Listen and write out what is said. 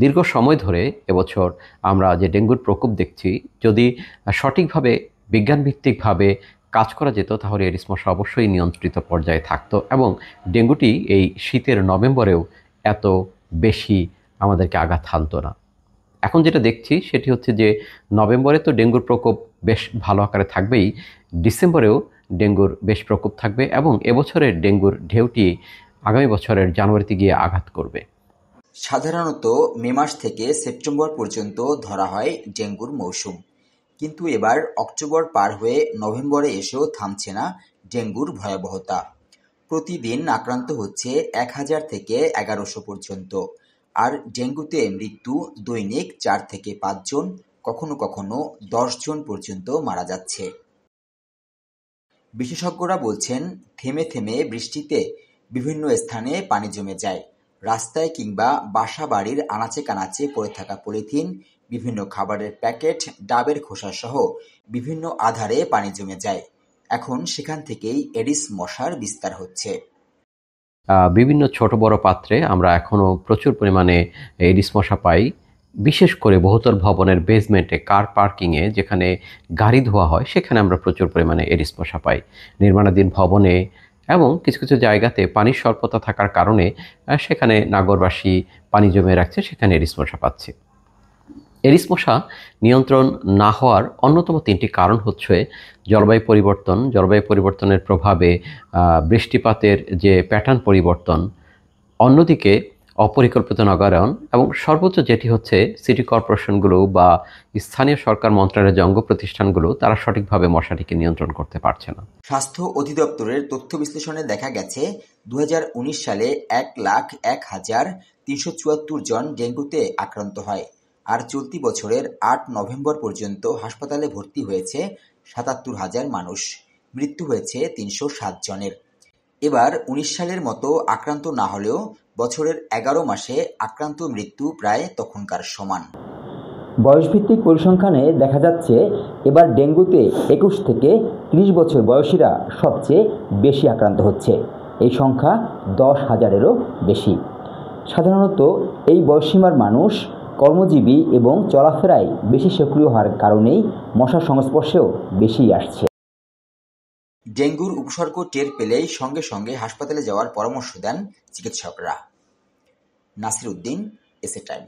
দীর্ঘ সময় ধরে এবছর আমরা যে ডেঙ্গুর প্রকোপ দেখছি, যদি সঠিকভাবে বিজ্ঞানভিত্তিকভাবে কাজ করা যেত তাহলে এডিস মশা অবশ্যই নিয়ন্ত্রিত পর্যায়ে থাকতো এবং ডেঙ্গুটি এই শীতের নভেম্বরেও এত বেশি আমাদেরকে আঘাত হানতো না। এখন যেটা দেখছি সেটি হচ্ছে যে নভেম্বরে তো ডেঙ্গুর প্রকোপ বেশ ভালো আকারে থাকবেই, ডিসেম্বরেও ডেঙ্গুর বেশ প্রকোপ থাকবে এবং এবছরের ডেঙ্গুর ঢেউটি আগামী বছরের জানুয়ারিতে গিয়ে আঘাত করবে। সাধারণত মে মাস থেকে সেপ্টেম্বর পর্যন্ত ধরা হয় ডেঙ্গুর মৌসুম, কিন্তু এবার অক্টোবর পার হয়ে নভেম্বরে এসেও থামছে না ডেঙ্গুর ভয়াবহতা। প্রতিদিন আক্রান্ত হচ্ছে 1000 থেকে 1100 পর্যন্ত, আর ডেঙ্গুতে মৃত্যু দৈনিক 4 থেকে 5 জন, কখনো কখনো 10 জন পর্যন্ত মারা যাচ্ছে। বিশেষজ্ঞরা বলছেন, থেমে থেমে বৃষ্টিতে বিভিন্ন স্থানে পানি জমে যায়। রাস্তায় কিংবা বাসা বাড়ির আনাচে কানাচে পড়ে থাকা পলিথিন, বিভিন্ন খাবারের প্যাকেট, ডাবের খোসা সহ বিভিন্ন আধারে পানি জমে যায়। এখন সেখান থেকেই এডিস মশার বিস্তার হচ্ছে। বিভিন্ন ছোট বড় পাত্রে আমরা এখনও প্রচুর পরিমাণে এডিস মশা পাই, বিশেষ করে বহুতল ভবনের বেসমেন্টে, কার পার্কিংয়ে যেখানে গাড়ি ধোয়া হয় সেখানে আমরা প্রচুর পরিমাণে এডিস মশা পাই। নির্মাণাধীন ভবনে এবং কিছু কিছু জায়গাতে পানির স্বল্পতা থাকার কারণে সেখানে নাগরবাসী পানি জমে রাখছে, সেখানে এডিস মশা পাচ্ছে। এডিস মশা নিয়ন্ত্রণ না হওয়ার অন্যতম 3টি কারণ হচ্ছে জলবায়ু পরিবর্তনের প্রভাবে বৃষ্টিপাতের যে প্যাটার্ন পরিবর্তন, অন্যদিকে অপরিকল্পিত নগরায়ন এবং সর্বোচ্চ যেটি হচ্ছে সিটি কর্পোরেশনগুলো বা স্থানীয় সরকার মন্ত্রণালয়ের অঙ্গ প্রতিষ্ঠানগুলো তারা সঠিকভাবে মশাটিকে নিয়ন্ত্রণ করতে পারছে না। স্বাস্থ্য অধিদপ্তরের তথ্য বিশ্লেষণে দেখা গেছে 2019 সালে 1,01,374 জন ডেঙ্গুতে আক্রান্ত হয়, আর চলতি বছরের 8 নভেম্বর পর্যন্ত হাসপাতালে ভর্তি হয়েছে 77,000 মানুষ। মৃত্যু হয়েছে 307 জনের। এবার 19 সালের মতো আক্রান্ত না হলেও বছরের 11 মাসে আক্রান্ত মৃত্যু প্রায় তখনকার সমান। বয়সভিত্তিক পরিসংখ্যানে দেখা যাচ্ছে এবার ডেঙ্গুতে 21 থেকে 30 বছর বয়সীরা সবচেয়ে বেশি আক্রান্ত হচ্ছে। এই সংখ্যা 10,000-এরও বেশি। সাধারণত এই বয়সসীমার মানুষ কর্মজীবী এবং চলাফেরায় বেশি সক্রিয় হওয়ার কারণেই মশার সংস্পর্শেও বেশি আসছে। ডেঙ্গুর উপসর্গ টের পেলেই সঙ্গে সঙ্গে হাসপাতালে যাওয়ার পরামর্শ দেন চিকিৎসকরা। Nasir Uddin, SA time.